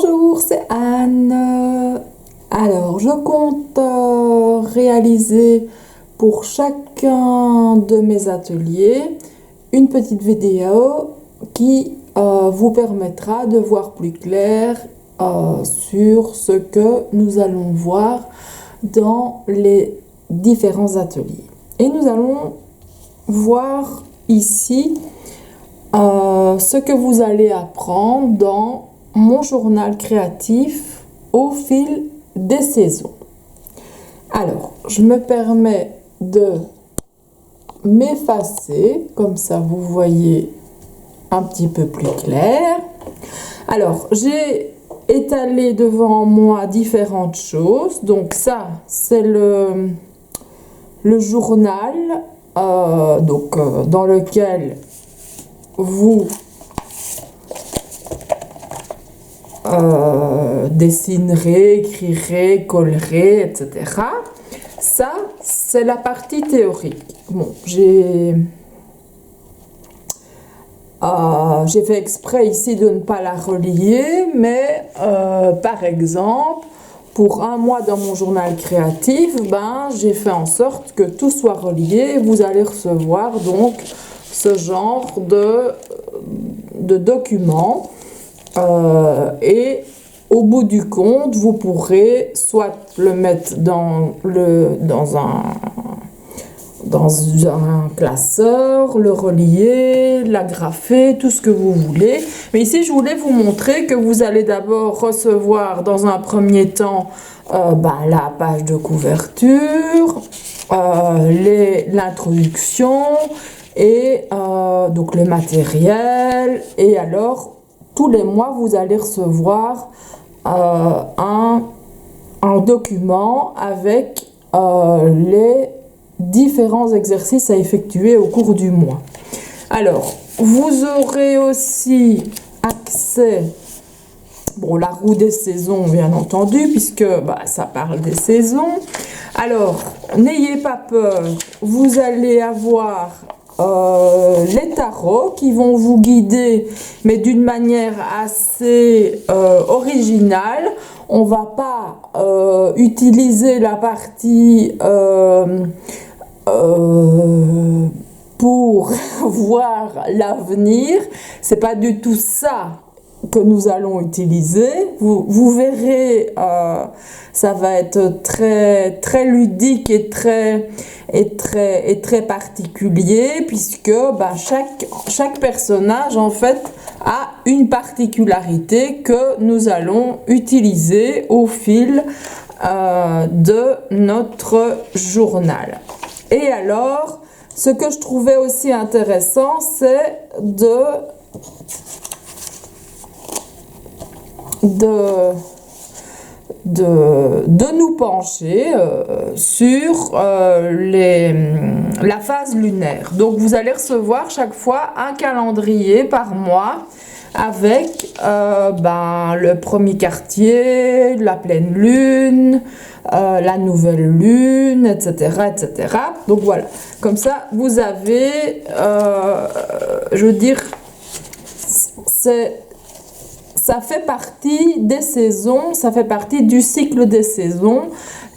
Bonjour, c'est Anne. Alors, je compte réaliser pour chacun de mes ateliers une petite vidéo qui vous permettra de voir plus clair sur ce que nous allons voir dans les différents ateliers. Et nous allons voir ici ce que vous allez apprendre dans mon journal créatif au fil des saisons. Alors, je me permets de m'effacer, comme ça vous voyez un petit peu plus clair. Alors, j'ai étalé devant moi différentes choses. Donc ça, c'est le journal dans lequel vous dessinerez, écrirez, collerez, etc. Ça, c'est la partie théorique. Bon, j'ai fait exprès ici de ne pas la relier, mais par exemple, pour un mois dans mon journal créatif, j'ai fait en sorte que tout soit relié. Vous allez recevoir donc ce genre de document. Et au bout du compte, vous pourrez soit le mettre dans un classeur, le relier, l'agrafer, tout ce que vous voulez. Mais ici, je voulais vous montrer que vous allez d'abord recevoir dans un premier temps la page de couverture, l'introduction et donc le matériel. Et alors, tous les mois, vous allez recevoir un document avec les différents exercices à effectuer au cours du mois. Alors, vous aurez aussi accès, la roue des saisons, bien entendu, puisque ça parle des saisons. Alors, n'ayez pas peur, vous allez avoir les tarots qui vont vous guider, mais d'une manière assez originale. On va pas utiliser la partie pour voir l'avenir. C'est pas du tout ça que nous allons utiliser. Vous verrez, ça va être très ludique et très particulier, puisque chaque personnage en fait a une particularité que nous allons utiliser au fil de notre journal. Et alors, ce que je trouvais aussi intéressant, c'est de nous pencher sur la phase lunaire. Donc vous allez recevoir chaque fois un calendrier par mois avec le premier quartier, la pleine lune, la nouvelle lune, etc., etc. Donc voilà, comme ça vous avez, ça fait partie des saisons, ça fait partie du cycle des saisons,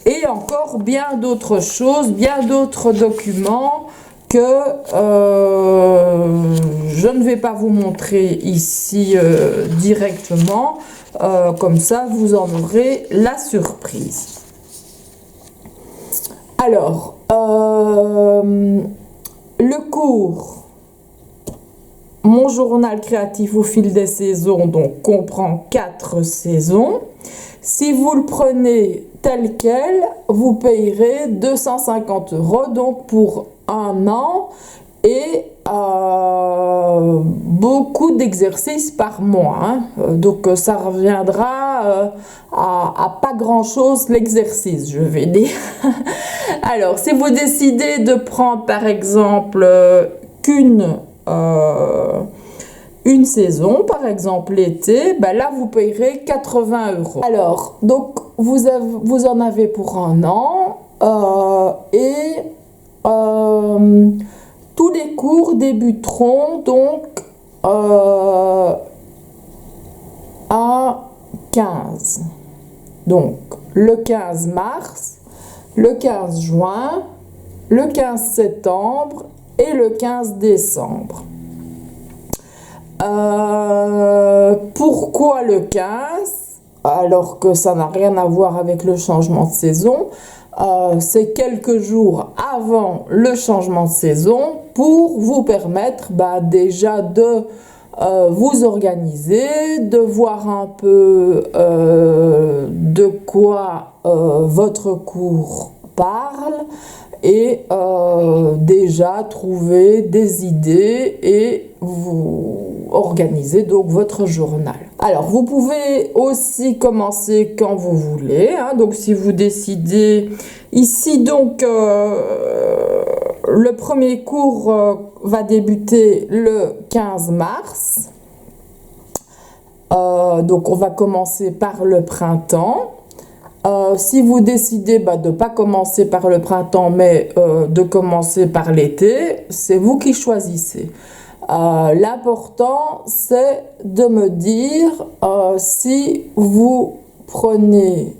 et encore bien d'autres choses, bien d'autres documents que je ne vais pas vous montrer ici directement. Comme ça, vous en aurez la surprise. Alors, le cours Mon journal créatif au fil des saisons, donc comprend 4 saisons. Si vous le prenez tel quel, vous payerez 250 € donc pour un an, et beaucoup d'exercices par mois. Donc ça reviendra à pas grand chose l'exercice, je vais dire. Alors si vous décidez de prendre par exemple une saison, par exemple l'été, là vous payerez 80 €. Alors donc vous en avez pour un an, tous les cours débuteront donc à 15. Donc, le 15 mars, le 15 juin, le 15 septembre et le 15 décembre. Pourquoi le 15? Alors que ça n'a rien à voir avec le changement de saison. C'est quelques jours avant le changement de saison pour vous permettre déjà de vous organiser, de voir un peu de quoi votre cours parle et déjà trouver des idées et vous organiser donc votre journal. Alors vous pouvez aussi commencer quand vous voulez, hein, donc si vous décidez ici donc le premier cours va débuter le 15 mars. Donc on va commencer par le printemps. Si vous décidez de ne pas commencer par le printemps mais de commencer par l'été, c'est vous qui choisissez. L'important c'est de me dire si vous prenez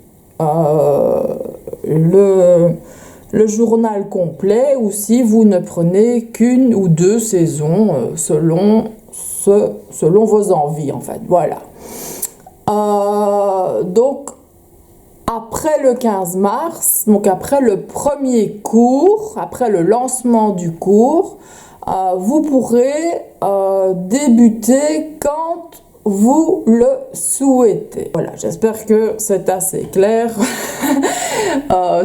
le journal complet ou si vous ne prenez qu'une ou deux saisons selon vos envies en fait. Voilà. Donc après le 15 mars, donc après le premier cours, après le lancement du cours, vous pourrez débuter quand vous le souhaitez. Voilà, j'espère que c'est assez clair.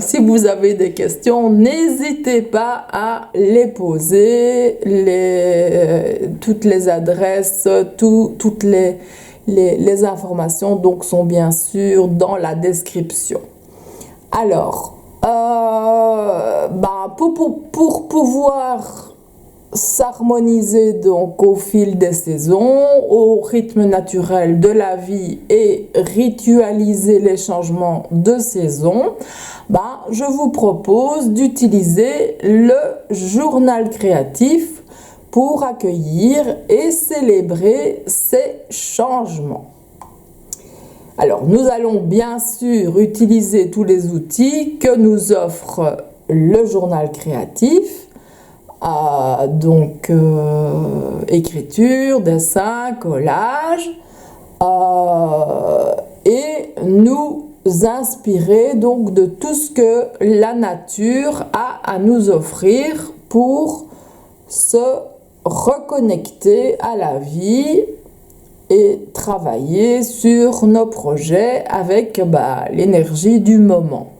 Si vous avez des questions, n'hésitez pas à les poser. Toutes les adresses, toutes les informations donc sont bien sûr dans la description. Alors, pour pouvoir s'harmoniser donc au fil des saisons, au rythme naturel de la vie et ritualiser les changements de saison, je vous propose d'utiliser le journal créatif pour accueillir et célébrer ces changements. Alors, nous allons bien sûr utiliser tous les outils que nous offre le journal créatif. Écriture, dessin, collage, et nous inspirer donc de tout ce que la nature a à nous offrir pour se reconnecter à la vie et travailler sur nos projets avec l'énergie du moment.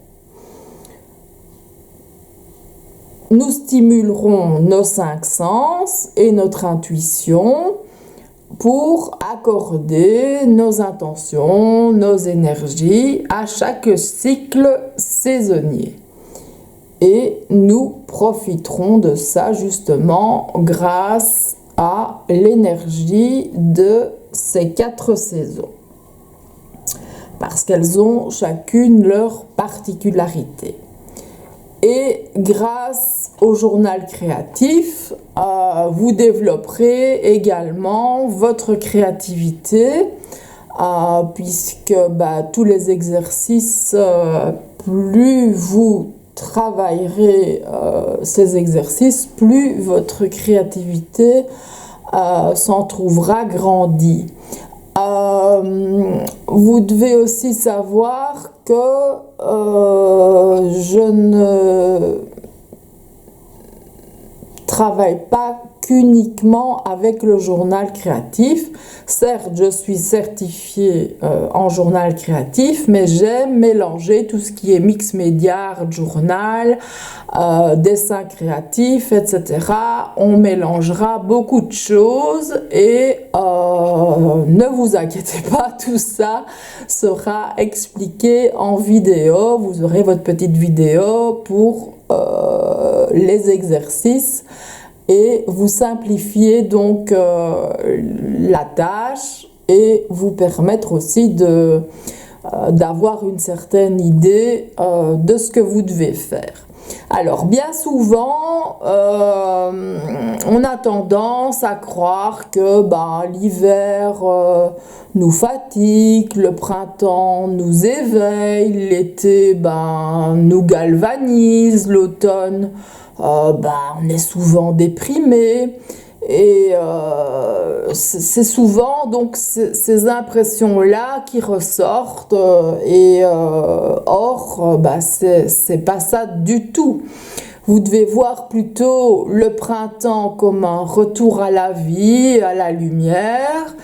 Nous stimulerons nos 5 sens et notre intuition pour accorder nos intentions, nos énergies à chaque cycle saisonnier. Et nous profiterons de ça justement grâce à l'énergie de ces 4 saisons. Parce qu'elles ont chacune leur particularité. Et grâce au journal créatif, vous développerez également votre créativité puisque tous les exercices, plus vous travaillerez ces exercices, plus votre créativité s'en trouvera grandie. Vous devez aussi savoir que je ne travaille pas qu'uniquement avec le journal créatif. Certes, je suis certifiée en journal créatif, mais j'aime mélanger tout ce qui est mix média, art journal, dessin créatif, etc. On mélangera beaucoup de choses et ne vous inquiétez pas, tout ça sera expliqué en vidéo. Vous aurez votre petite vidéo pour les exercices et vous simplifiez donc la tâche et vous permettre aussi de d'avoir une certaine idée de ce que vous devez faire. Alors, bien souvent, on a tendance à croire que l'hiver nous fatigue, le printemps nous éveille, l'été nous galvanise, l'automne, on est souvent déprimé. Et c'est souvent donc ces impressions-là qui ressortent or c'est pas ça du tout. Vous devez voir plutôt le printemps comme un retour à la vie, à la lumière,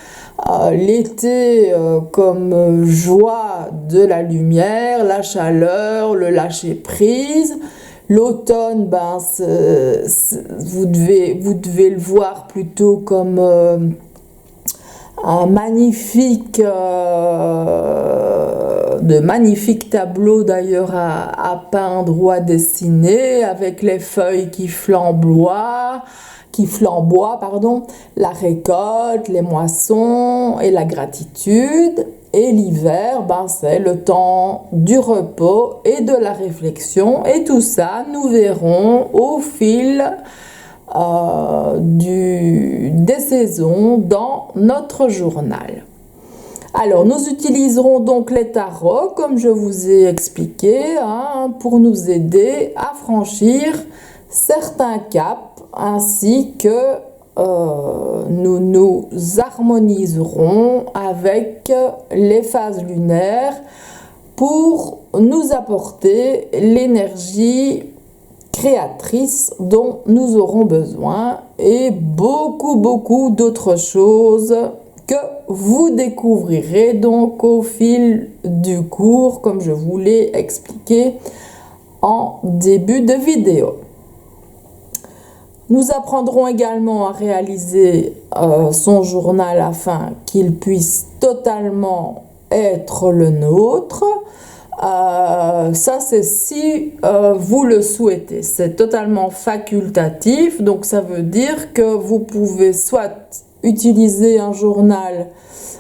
l'été comme joie de la lumière, la chaleur, le lâcher-prise. L'automne, vous devez le voir plutôt comme un de magnifiques tableaux d'ailleurs à peindre ou à dessiner, avec les feuilles qui flamboient, la récolte, les moissons et la gratitude. Et l'hiver, c'est le temps du repos et de la réflexion. Et tout ça, nous verrons au fil des saisons dans notre journal. Alors, nous utiliserons donc les tarots, comme je vous ai expliqué, pour nous aider à franchir certains caps, ainsi que nous nous harmoniserons avec les phases lunaires pour nous apporter l'énergie créatrice dont nous aurons besoin et beaucoup d'autres choses que vous découvrirez donc au fil du cours, comme je vous l'ai expliqué en début de vidéo. Nous apprendrons également à réaliser son journal afin qu'il puisse totalement être le nôtre. Ça, c'est si vous le souhaitez. C'est totalement facultatif, donc ça veut dire que vous pouvez soit utiliser un journal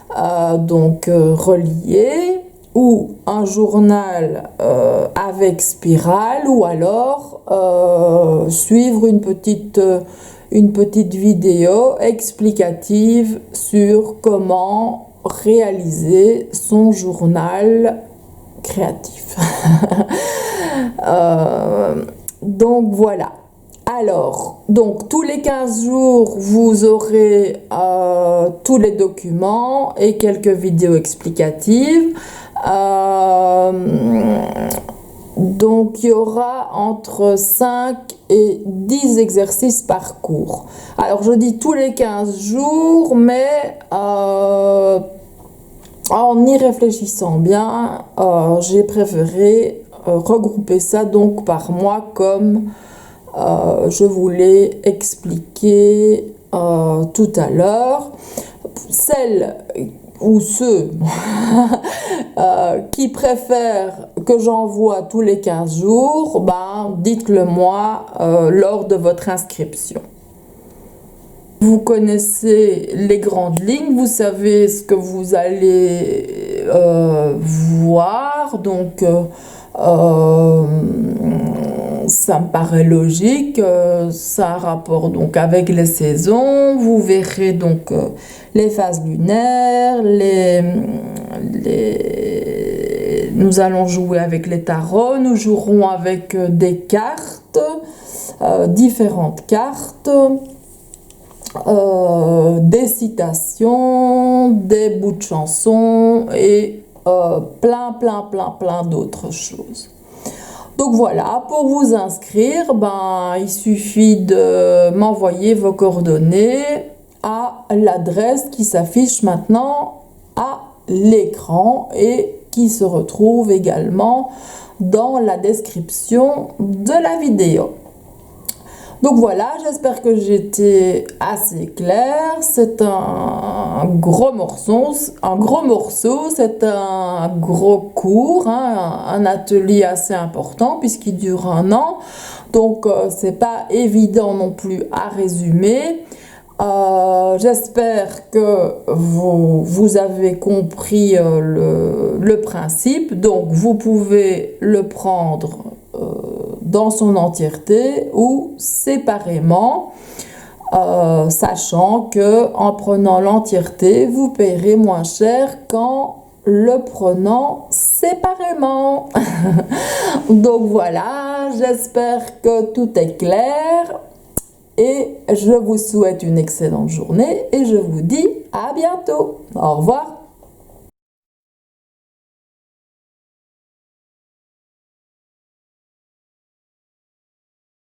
relié, ou un journal avec spirale, ou alors suivre une petite vidéo explicative sur comment réaliser son journal créatif. Donc voilà. Alors, donc tous les 15 jours, vous aurez tous les documents et quelques vidéos explicatives. Donc il y aura entre 5 et 10 exercices par cours. Alors je dis tous les 15 jours, mais en y réfléchissant bien, j'ai préféré regrouper ça donc par mois, comme je vous l'ai expliqué tout à l'heure. Celles ou ceux qui préfèrent que j'envoie tous les 15 jours, dites-le moi lors de votre inscription. Vous connaissez les grandes lignes, vous savez ce que vous allez voir, donc ça me paraît logique. Ça a un rapport donc avec les saisons. Vous verrez donc les phases lunaires, nous allons jouer avec les tarots, nous jouerons avec des cartes, différentes cartes, des citations, des bouts de chansons et plein d'autres choses. Donc voilà, pour vous inscrire, il suffit de m'envoyer vos coordonnées à l'adresse qui s'affiche maintenant à l'écran et qui se retrouve également dans la description de la vidéo. Donc voilà, j'espère que j'étais assez claire. C'est un gros morceau, c'est un gros cours, un atelier assez important puisqu'il dure 1 an. Donc c'est pas évident non plus à résumer. J'espère que vous avez compris le principe. Donc, vous pouvez le prendre dans son entièreté ou séparément, sachant que en prenant l'entièreté, vous paierez moins cher qu'en le prenant séparément. Donc voilà, j'espère que tout est clair et je vous souhaite une excellente journée et je vous dis à bientôt. Au revoir.